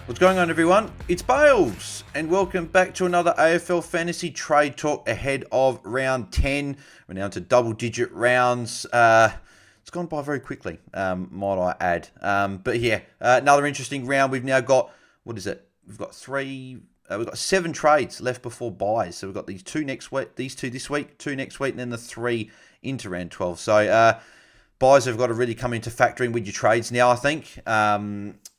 What's going on, everyone? It's Bales, and welcome back to another AFL Fantasy Trade Talk ahead of round 10. We're now to double-digit rounds. It's gone by very quickly, might I add. But yeah, another interesting round. We've now got, what is it? We've got we've got 7 trades left before buys. So we've got these 2 next week, these 2 this week, 2 next week, and then the 3 into round 12. So buys have got to really come into factoring with your trades now, I think.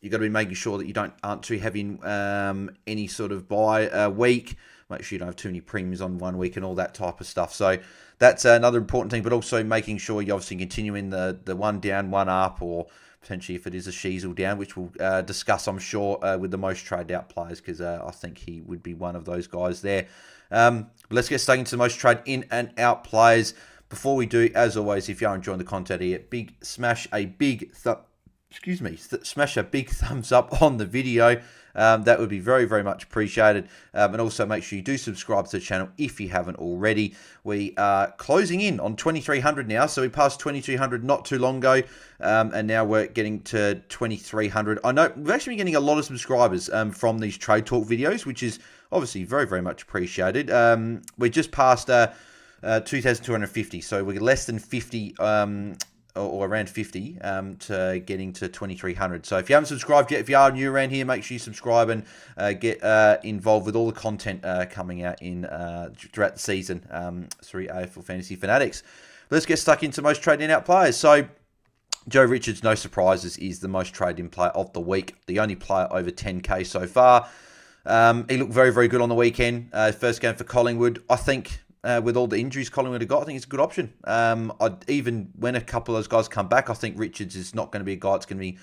You've got to be making sure that you aren't too heavy in any sort of buy week. Make sure you don't have too many premiums on one week and all that type of stuff. So that's another important thing, but also making sure you're obviously continuing the one down, one up, or potentially if it is a Sheasel down, which we'll discuss, I'm sure, with the most traded out players, because I think he would be one of those guys there. Let's get stuck into the most trade in and out players. Before we do, as always, if you are enjoying the content here, smash a big thumbs up on the video. That would be very, very much appreciated. And also make sure you do subscribe to the channel if you haven't already. We are closing in on 2,300 now. So we passed 2,200 not too long ago. And now we're getting to 2,300. I know we've actually been getting a lot of subscribers from these Trade Talk videos, which is obviously very, very much appreciated. We're just past 2,250. So we're less than 50 or around 50 to getting to 2,300. So if you haven't subscribed yet, if you are new around here, make sure you subscribe and get involved with all the content coming out throughout the season through AFL Fantasy Fanatics. Let's get stuck into most trading out players. So Joe Richards, no surprises, is the most traded in player of the week. The only player over 10k so far. He looked very, very good on the weekend. First game for Collingwood. I think with all the injuries Collingwood have got, I think it's a good option. Even when a couple of those guys come back, I think Richards is not going to be a guy that's going to be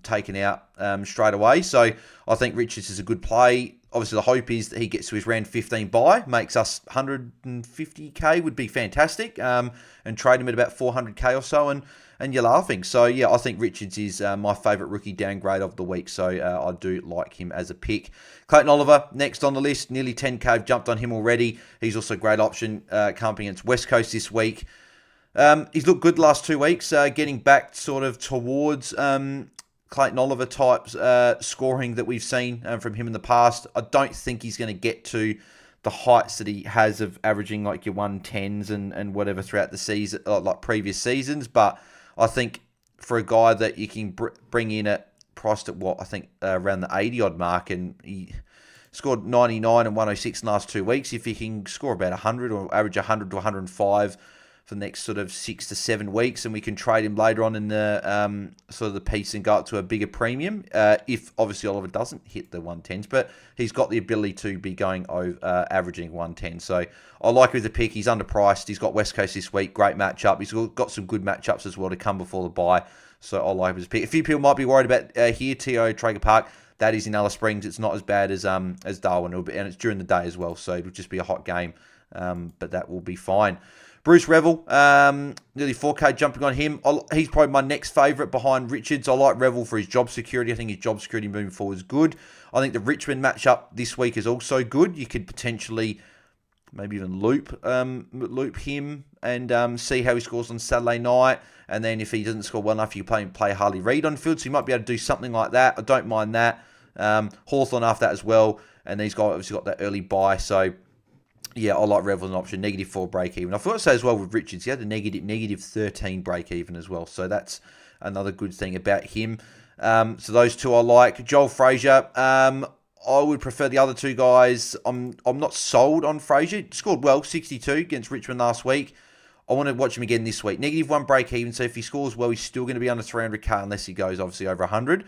taken out straight away. So I think Richards is a good play. Obviously, the hope is that he gets to his round 15 buy, makes us 150k, would be fantastic, and trade him at about 400k or so, and you're laughing. So, yeah, I think Richards is my favourite rookie downgrade of the week, so I do like him as a pick. Clayton Oliver, next on the list, nearly 10k. I've jumped on him already. He's also a great option coming against West Coast this week. He's looked good the last 2 weeks, getting back sort of towards Clayton Oliver type scoring that we've seen from him in the past. I don't think he's going to get to the heights that he has of averaging like your 110s and whatever throughout the season, like previous seasons, but I think for a guy that you can bring in at priced at what I think around the 80 odd mark, and he scored 99 and 106 in the last 2 weeks. If he can score about 100 or average 100 to 105 for the next sort of 6 to 7 weeks, and we can trade him later on in the sort of the piece and go up to a bigger premium. If obviously Oliver doesn't hit the 110s, but he's got the ability to be going over averaging 110. So I like him as a pick. He's underpriced. He's got West Coast this week. Great matchup. He's got some good matchups as well to come before the bye. So I like him as a pick. A few people might be worried about here, T.O. Traeger Park. That is in Alice Springs. It's not as bad as Darwin, and it's during the day as well. So it'll just be a hot game, but that will be fine. Bruce Revel, nearly 4k jumping on him. He's probably my next favourite behind Richards. I like Revel for his job security. I think his job security moving forward is good. I think the Richmond matchup this week is also good. You could potentially maybe even loop him and see how he scores on Saturday night. And then if he doesn't score well enough, you can play Harley Reid on field. So you might be able to do something like that. I don't mind that. Hawthorn after that as well. And these guys obviously got that early buy. So yeah, I like Revel as an option. -4 break even. I forgot to say as well with Richards, he had a negative 13 break even as well. So that's another good thing about him. So those two I like. Joel Frazier, I would prefer the other two guys. I'm not sold on Frazier. Scored well, 62 against Richmond last week. I want to watch him again this week. -1 break even. So if he scores well, he's still going to be under 300k unless he goes obviously over 100.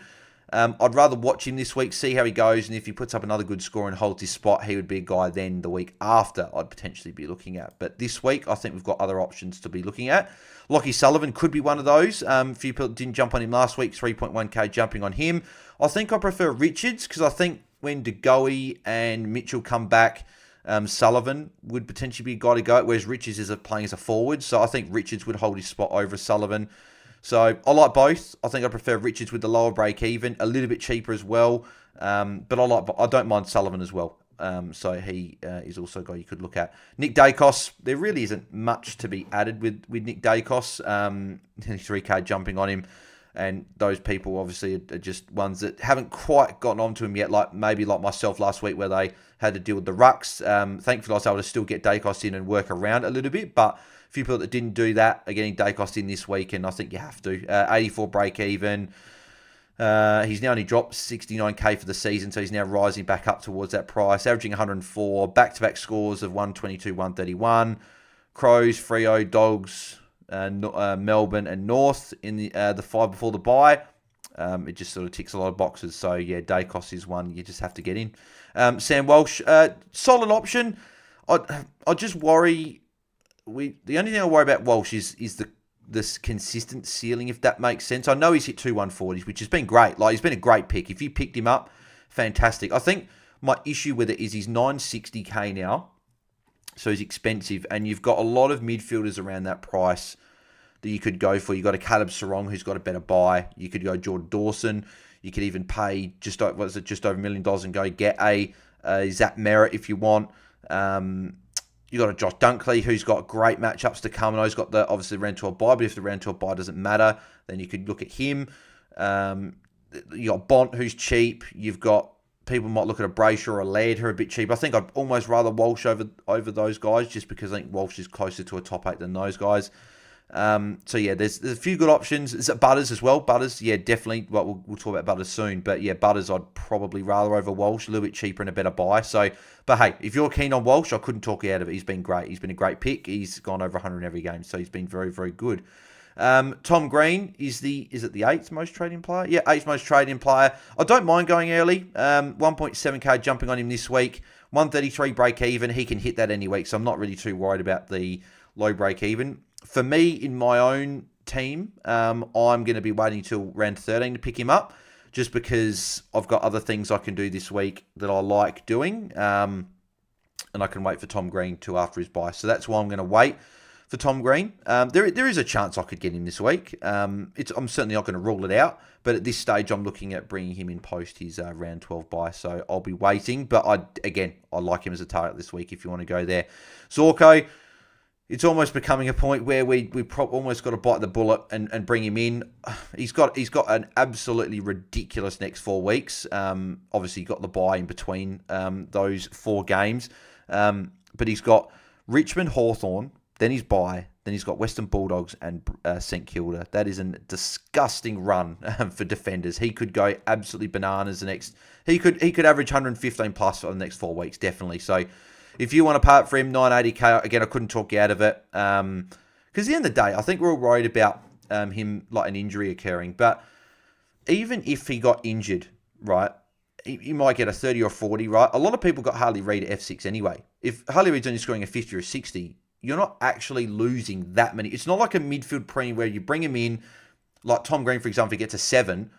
I'd rather watch him this week, see how he goes, and if he puts up another good score and holds his spot, he would be a guy then the week after I'd potentially be looking at. But this week, I think we've got other options to be looking at. Lockie Sullivan could be one of those. A few people didn't jump on him last week, 3.1k jumping on him. I think I prefer Richards, because I think when DeGoey and Mitchell come back, Sullivan would potentially be a guy to go at, whereas Richards is playing as a forward. So I think Richards would hold his spot over Sullivan. So I like both. I think I prefer Richards with the lower break even, a little bit cheaper as well. But I don't mind Sullivan as well. So he is also a guy you could look at. Nick Dacos, there really isn't much to be added with Nick Dacos. 3k jumping on him. And those people obviously are just ones that haven't quite gotten onto him yet, like maybe like myself last week where they had to deal with the rucks. Thankfully, I was able to still get Dacos in and work around a little bit, but a few people that didn't do that are getting Dacos in this week, and I think you have to. 84 break even. He's now only dropped 69k for the season, so he's now rising back up towards that price, averaging 104, back-to-back scores of 122, 131. Crows, Freo, Dogs, Melbourne and North in the 5 before the bye. It just sort of ticks a lot of boxes. So, yeah, Dacos is one you just have to get in. Sam Walsh, solid option. I just worry... The only thing I worry about Walsh is this consistent ceiling, if that makes sense. I know he's hit 2 140s, which has been great. Like, he's been a great pick. If you picked him up, fantastic. I think my issue with it is he's 960k now. So he's expensive, and you've got a lot of midfielders around that price that you could go for. You've got a Caleb Sarong who's got a better buy. You could go Jordan Dawson. You could even pay just over $1 million and go get a Zach Merritt if you want. You've got a Josh Dunkley who's got great matchups to come. And he's got obviously the round 12 bye, but if the round 12 bye doesn't matter, then you could look at him. You got Bont who's cheap. You've got people might look at a Brayshaw or a Laird who are a bit cheap. I think I'd almost rather Walsh over those guys just because I think Walsh is closer to a top 8 than those guys. So, yeah, there's a few good options. Is it Butters as well? Butters, yeah, definitely. Well, we'll talk about Butters soon. But, yeah, Butters I'd probably rather over Walsh, a little bit cheaper and a better buy. So, but, hey, if you're keen on Walsh, I couldn't talk you out of it. He's been great. He's been a great pick. He's gone over 100 in every game. So, he's been very, very good. Tom Green is it the 8th most trading player? Yeah, 8th most trading player. I don't mind going early. 1.7k jumping on him this week. 133 break even. He can hit that any week, so I'm not really too worried about the low break even. For me, in my own team, I'm going to be waiting until round 13 to pick him up, just because I've got other things I can do this week that I like doing, and I can wait for Tom Green till after his bye. So that's why I'm going to wait for Tom Green. There is a chance I could get him this week. I'm certainly not going to rule it out, but at this stage, I'm looking at bringing him in post his round 12 bye, so I'll be waiting. But I like him as a target this week if you want to go there. Zorko, it's almost becoming a point where we almost got to bite the bullet and bring him in. He's got an absolutely ridiculous next 4 weeks. Obviously, got the bye in between those 4 games, but he's got Richmond, Hawthorn. Then he's bye. Then he's got Western Bulldogs and St Kilda. That is a disgusting run for defenders. He could go absolutely bananas the next. He could average 115 plus for the next 4 weeks, definitely. So if you want to part for him, 980k. Again, I couldn't talk you out of it because at the end of the day, I think we're all worried about him like an injury occurring. But even if he got injured, right, he might get a 30 or 40, right? A lot of people got Harley Reid at F6 anyway. If Harley Reid's only scoring a 50 or 60. You're not actually losing that many. It's not like a midfield premium where you bring him in, like Tom Green, for example, he gets a 7,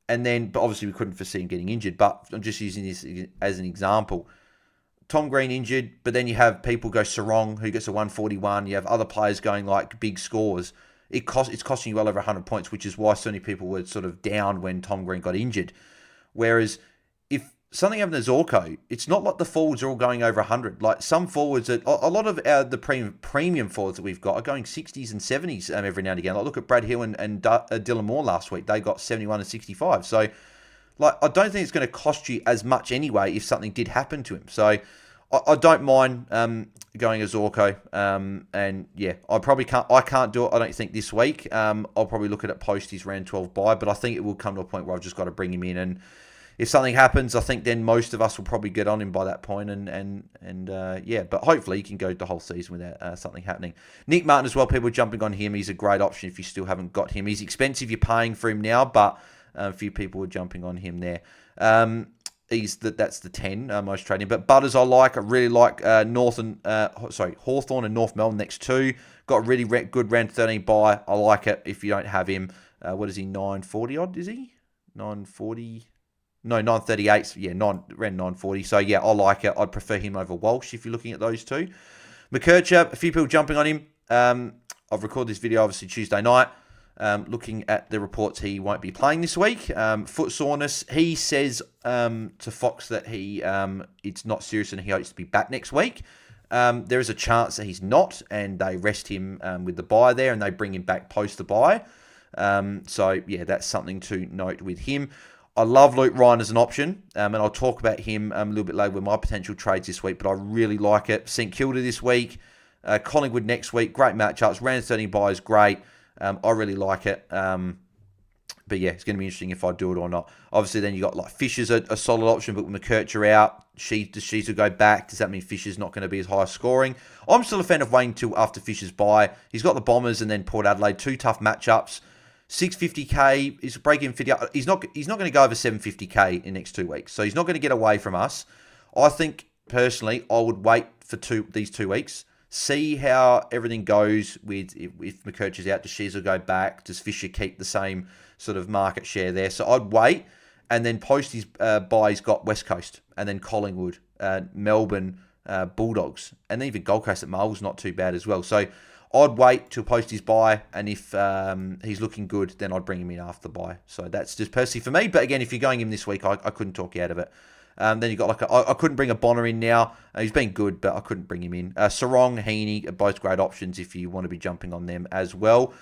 and then, but obviously we couldn't foresee him getting injured, but I'm just using this as an example. Tom Green injured, but then you have people go Sarong, who gets a 141. You have other players going like big scores. It's costing you well over 100 points, which is why so many people were sort of down when Tom Green got injured. Whereas if something happened to Zorko, it's not like the forwards are all going over 100. Like some forwards, a lot of the premium forwards that we've got are going 60s and 70s every now and again. Like look at Brad Hill and Dylan Moore last week. They got 71 and 65. So like I don't think it's going to cost you as much anyway if something did happen to him. So I don't mind going as Zorko. And yeah, I can't do it, I don't think, this week. I'll probably look at it post his round 12 bye, but I think it will come to a point where I've just got to bring him in, and if something happens, I think then most of us will probably get on him by that point, and yeah, but hopefully he can go the whole season without something happening. Nick Martin as well, people jumping on him. He's a great option if you still haven't got him. He's expensive, you're paying for him now, but a few people are jumping on him there. That's the 10 most trading. But Butters I really like Hawthorn and North Melbourne next 2. Got a really good round 13 buy. I like it if you don't have him. What is he, 940 odd, is he? 940... No, 938. Yeah, around 940. So, yeah, I like it. I'd prefer him over Walsh if you're looking at those two. McKercher, a few people jumping on him. I've recorded this video, obviously, Tuesday night. Looking at the reports, he won't be playing this week. Foot soreness. He says to Fox that it's not serious and he hopes to be back next week. There is a chance that he's not, and they rest him with the bye there, and they bring him back post the bye. So, yeah, that's something to note with him. I love Luke Ryan as an option, and I'll talk about him a little bit later with my potential trades this week, but I really like it. St Kilda this week, Collingwood next week, great matchups. Round 30 bye is great. I really like it. But yeah, it's going to be interesting if I do it or not. Obviously, then you got like Fisher's a solid option, but with McKercher out, does Sheezel go back? Does that mean Fisher's not going to be as high scoring? I'm still a fan of waiting till after Fisher's bye. He's got the Bombers and then Port Adelaide, 2 tough matchups. 650k is break-even 50. He's not going to go over 750k in the next 2 weeks, so he's not going to get away from us. I think personally, I would wait for these 2 weeks. See how everything goes with if McKercher's out. Does Sheezel go back? Does Fisher keep the same sort of market share there? So I'd wait and then post his bye. He's got West Coast and then Collingwood, Melbourne, Bulldogs, and even Gold Coast at Mull's not too bad as well. So I'd wait till post his bye, and if he's looking good, then I'd bring him in after the bye. So that's just personally for me. But again, if you're going him this week, I couldn't talk you out of it. Then you got I couldn't bring a Bonner in now. He's been good, but I couldn't bring him in. Sarong, Heaney are both great options if you want to be jumping on them as well.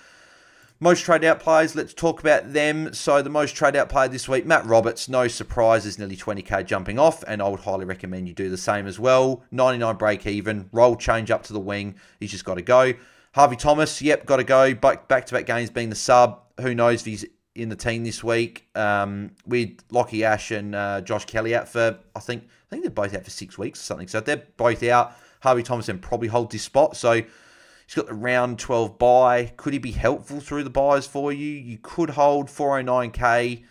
Most trade out players, let's talk about them. So the most trade out player this week, Matt Roberts, no surprises, nearly 20k jumping off, and I would highly recommend you do the same as well. 99 break even, roll change up to the wing, he's just got to go. Harvey Thomas, yep, got to go. Back-to-back games being the sub. Who knows if he's in the team this week? With Lockie Ash and Josh Kelly out for, I think they're both out for 6 weeks or something. So if they're both out, Harvey Thomas then probably holds his spot. So he's got the round 12 bye. Could he be helpful through the buys for you? You could hold 409k.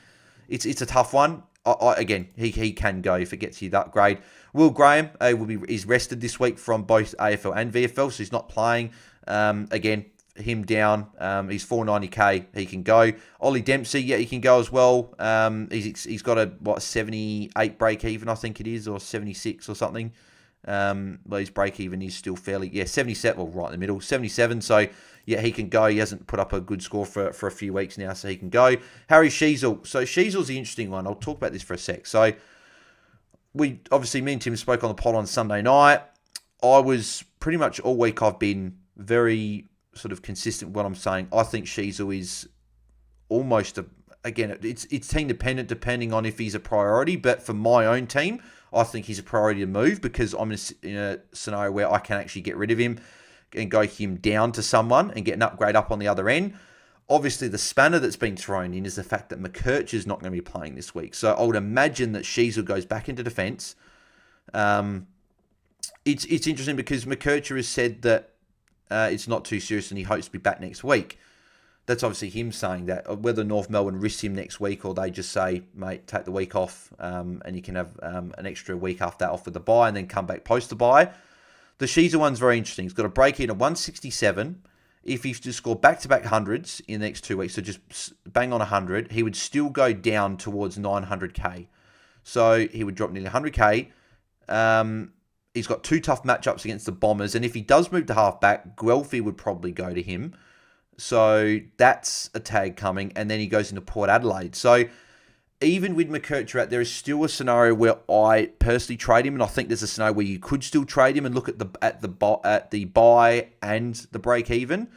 It's a tough one. Again, he can go if it gets you that grade. Will Graham is rested this week from both AFL and VFL, so he's not playing. Again, him down. He's 490k. He can go. Ollie Dempsey, yeah, he can go as well. He's got a 78 break even, I think it is, or 76 or something. But his break even is still fairly 77. Well, right in the middle, 77. So yeah, he can go. He hasn't put up a good score for a few weeks now, so he can go. Harry Sheezel. So Sheezel's the interesting one. I'll talk about this for a sec. So me and Tim spoke on the pod on Sunday night. I was pretty much all week I've been very sort of consistent with what I'm saying. I think Sheezel is almost it's team dependent depending on if he's a priority. But for my own team, I think he's a priority to move because I'm in a scenario where I can actually get rid of him and go him down to someone and get an upgrade up on the other end. Obviously, the spanner that's been thrown in is the fact that McKercher is not going to be playing this week. So I would imagine that Sheezel goes back into defence. It's interesting because McKercher has said that it's not too serious and he hopes to be back next week. That's obviously him saying that. Whether North Melbourne risks him next week or they just say, mate, take the week off and you can have an extra week after that off with the bye and then come back post the bye. The Sheezel one's very interesting. He's got a break in at 167. If he's to score back-to-back hundreds in the next 2 weeks, so just bang on 100, he would still go down towards 900k. So he would drop nearly 100k. He's got 2 tough matchups against the Bombers, and if he does move to halfback, Guelphy would probably go to him. So that's a tag coming, and then he goes into Port Adelaide. So even with McKercher out, there is still a scenario where I personally trade him, and I think there's a scenario where you could still trade him and look at the buy and the break even,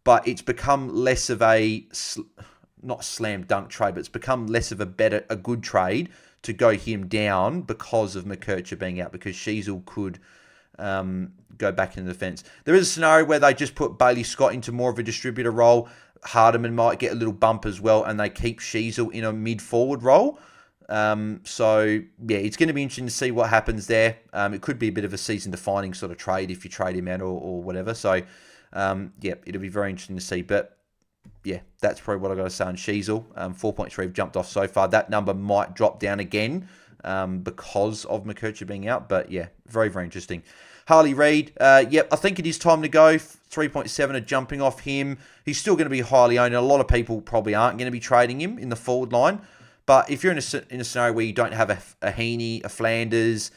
but it's become less of a not slam dunk trade, but it's become less of a good trade to go him down because of McKercher being out, because Sheezel could go back in the defence. There is a scenario where they just put Bailey Scott into more of a distributor role. Hardiman might get a little bump as well, and they keep Sheezel in a mid-forward role. So, yeah, it's going to be interesting to see what happens there. It could be a bit of a season-defining sort of trade if you trade him out or whatever. So, yeah, it'll be very interesting to see. But, yeah, that's probably what I've got to say on Sheezel. 4.3 have jumped off so far. That number might drop down again because of McKercher being out. But, yeah, very, very interesting. Harley Reid, yep, I think it is time to go. 3.7 are jumping off him. He's still going to be highly owned. A lot of people probably aren't going to be trading him in the forward line. But if you're in a scenario where you don't have a Heaney, a Flanders,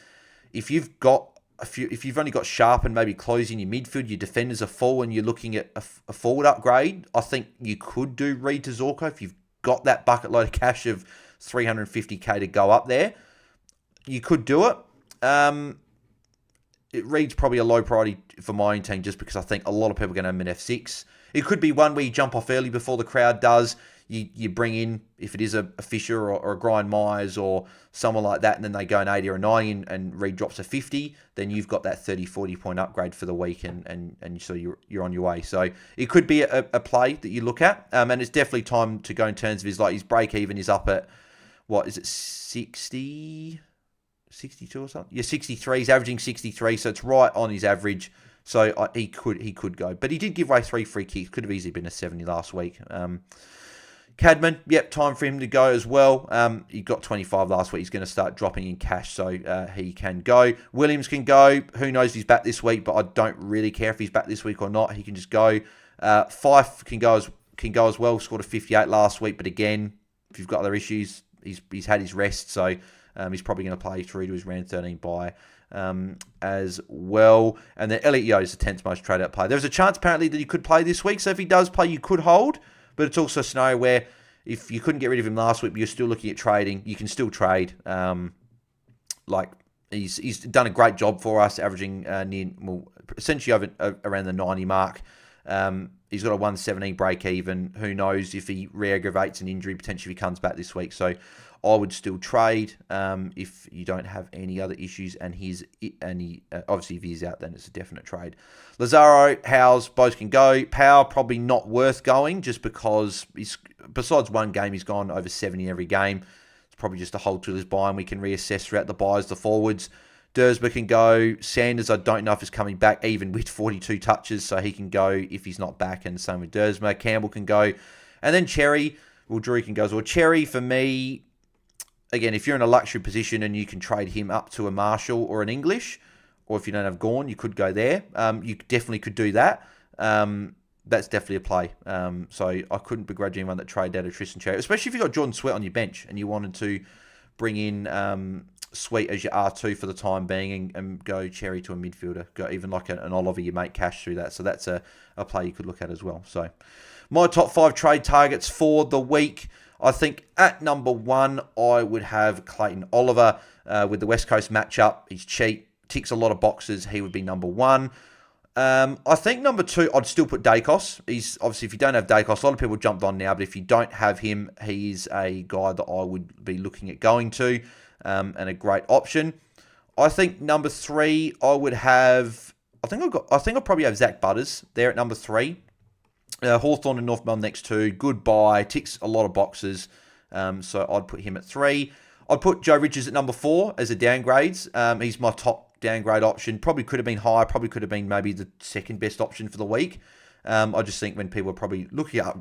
if you've only got Sharp and maybe closing your midfield, your defenders are full, and you're looking at a forward upgrade, I think you could do Reid to Zorko if you've got that bucket load of cash of 350k to go up there. You could do it. Reid's probably a low priority for my own team just because I think a lot of people are going to have him in F6. It could be one where you jump off early before the crowd does. You bring in, if it is a Fisher or a Grind Myers or someone like that, and then they go an 80 or a 90 and Reed drops a 50, then you've got that 30, 40 point upgrade for the week, and so you're on your way. So it could be a play that you look at, and it's definitely time to go in terms of his break even is up at, what is it, 60, 62 or something? Yeah, 63. He's averaging 63, so it's right on his average. So he could go, but he did give away 3 free kicks. Could have easily been a 70 last week. Cadman, yep, time for him to go as well. He got 25 last week. He's going to start dropping in cash, so he can go. Williams can go. Who knows if he's back this week, but I don't really care if he's back this week or not. He can just go. Fife can go as well. Scored a 58 last week, but again, if you've got other issues, he's had his rest, so he's probably going to play through to his round 13 bye as well. And then Elliot Yeo is the 10th most traded out player. There's a chance apparently that he could play this week, so if he does play, you could hold. But it's also a scenario where if you couldn't get rid of him last week, but you're still looking at trading, you can still trade. He's done a great job for us, averaging essentially around the 90 mark. He's got a 117 break even. Who knows if he re-aggravates an injury, potentially if he comes back this week. So I would still trade if you don't have any other issues. And obviously if he's out, then it's a definite trade. Lazaro, Howes, both can go. Power probably not worth going just because besides one game, he's gone over 70 every game. It's probably just a hold till his buy, and we can reassess throughout the buys, the forwards. Dersma can go. Sanders, I don't know if he's coming back, even with 42 touches, so he can go if he's not back, and same with Dersma. Campbell can go. And then Cherry, Drew can go as well. Cherry, for me, again, if you're in a luxury position and you can trade him up to a Marshall or an English, or if you don't have Gawn, you could go there. You definitely could do that. That's definitely a play. So I couldn't begrudge anyone that traded out of Tristan Cherry, especially if you got Jordan Sweat on your bench and you wanted to bring in Sweet as your R2 for the time being and go Cherry to a midfielder. Go even like an Oliver, you make cash through that. So that's a play you could look at as well. So my top 5 trade targets for the week. I think at number 1, I would have Clayton Oliver with the West Coast matchup. He's cheap, ticks a lot of boxes. He would be number 1. I think number 2, I'd still put Dacos. He's obviously, if you don't have Dacos, a lot of people jumped on now, but if you don't have him, he's a guy that I would be looking at going to, and a great option. I think number 3, I would have. I think I'll probably have Zach Butters there at number 3. Hawthorn and North Melbourne next 2. Good buy, ticks a lot of boxes. So I'd put him at 3. I'd put Joe Richards at number 4 as a downgrades. He's my top downgrade option. Probably could have been higher. Probably could have been maybe the second best option for the week. I just think when people are probably looking at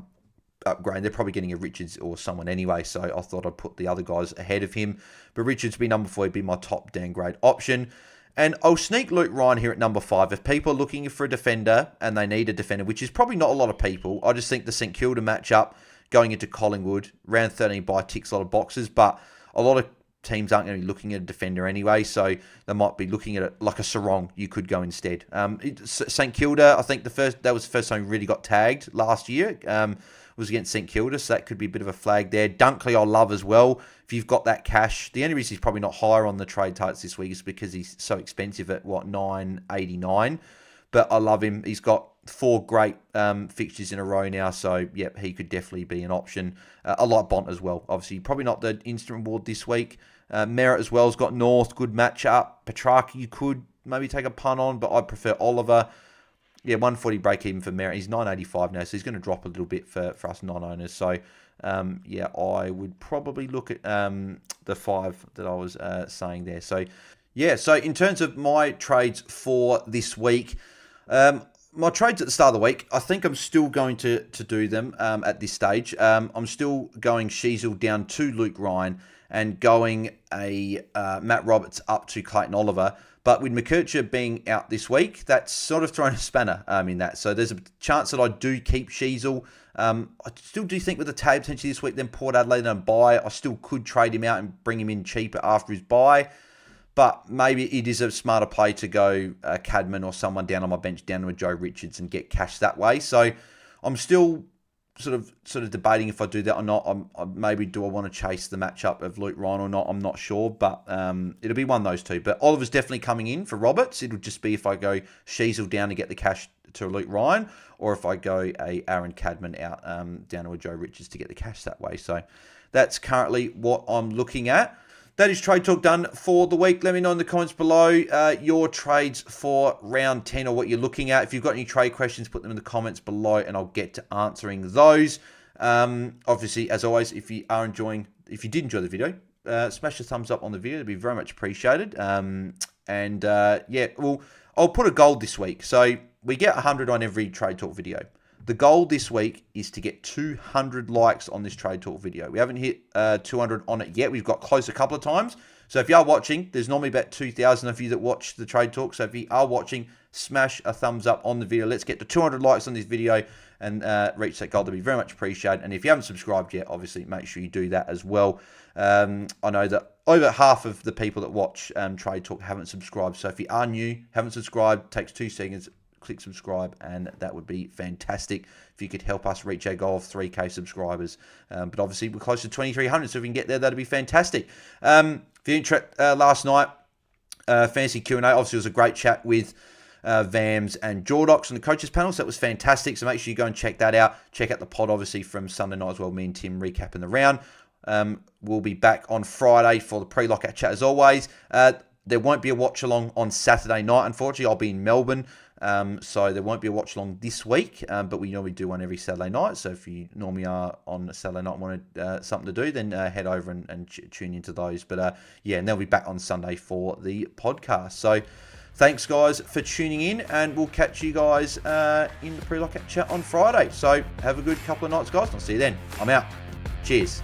upgrade, they're probably getting a Richards or someone anyway. So I thought I'd put the other guys ahead of him. But Richards be number 4. He'd be my top downgrade option. And I'll sneak Luke Ryan here at number 5. If people are looking for a defender and they need a defender, which is probably not a lot of people, I just think the St Kilda matchup going into Collingwood, round 13 by ticks a lot of boxes, but a lot of teams aren't going to be looking at a defender anyway, so they might be looking at it like a Sarong you could go instead. St Kilda, I think that was the first time we really got tagged last year. Was against St Kilda, so that could be a bit of a flag there. Dunkley I love as well. If you've got that cash, the only reason he's probably not higher on the trade targets this week is because he's so expensive at $9.89. But I love him. He's got 4 great fixtures in a row now, so yep, he could definitely be an option. I like Bont as well. Obviously, probably not the instant reward this week. Merritt as well has got North, good matchup. Petrarca you could maybe take a punt on, but I prefer Oliver. Yeah, 140 break even for Merritt. He's 985 now, so he's going to drop a little bit for us non-owners. So, yeah, I would probably look at the 5 that I was saying there. So, yeah, so in terms of my trades for this week, my trades at the start of the week, I think I'm still going to do them at this stage. I'm still going Sheasel down to Luke Ryan and going a Matt Roberts up to Clayton Oliver. But with McKercher being out this week, that's sort of thrown a spanner in that. So there's a chance that I do keep Sheasel. I still do think with the tag potentially this week, then Port Adelaide and buy, I still could trade him out and bring him in cheaper after his buy. But maybe it is a smarter play to go Cadman or someone down on my bench, down to a Joe Richards and get cash that way. So I'm still sort of debating if I do that or not. Maybe do I want to chase the matchup of Luke Ryan or not? I'm not sure, but it'll be one of those two. But Oliver's definitely coming in for Roberts. It'll just be if I go Sheasel down to get the cash to Luke Ryan, or if I go a Aaron Cadman out down to a Joe Richards to get the cash that way. So that's currently what I'm looking at. That is Trade Talk done for the week. Let me know in the comments below your trades for round 10 or what you're looking at. If you've got any trade questions, put them in the comments below and I'll get to answering those. Obviously, as always, if you did enjoy the video, smash a thumbs up on the video. It'd be very much appreciated. Yeah, well, I'll put a goal this week. So we get 100 on every Trade Talk video. The goal this week is to get 200 likes on this Trade Talk video. We haven't hit 200 on it yet. We've got close a couple of times. So if you are watching, there's normally about 2,000 of you that watch the Trade Talk. So if you are watching, smash a thumbs up on the video. Let's get to 200 likes on this video and reach that goal. That'd be very much appreciated. And if you haven't subscribed yet, obviously make sure you do that as well. I know that over half of the people that watch Trade Talk haven't subscribed. So if you are new, haven't subscribed, takes 2 seconds. Click subscribe, and that would be fantastic if you could help us reach our goal of 3K subscribers. But obviously, we're close to 2,300, so if we can get there, that'd be fantastic. If you didn't last night, Fantasy Q&A, obviously, it was a great chat with Vams and Jordox on the coaches panel, so that was fantastic. So make sure you go and check that out. Check out the pod, obviously, from Sunday night as well. Me and Tim recapping the round. We'll be back on Friday for the pre-lockout chat, as always. There won't be a watch-along on Saturday night, unfortunately. I'll be in Melbourne. So there won't be a watch along this week, but we normally do one every Saturday night. So if you normally are on a Saturday night and want something to do, then head over and tune into those. But yeah, and they'll be back on Sunday for the podcast. So thanks, guys, for tuning in, and we'll catch you guys in the pre-lockout chat on Friday. So have a good couple of nights, guys. I'll see you then. I'm out. Cheers.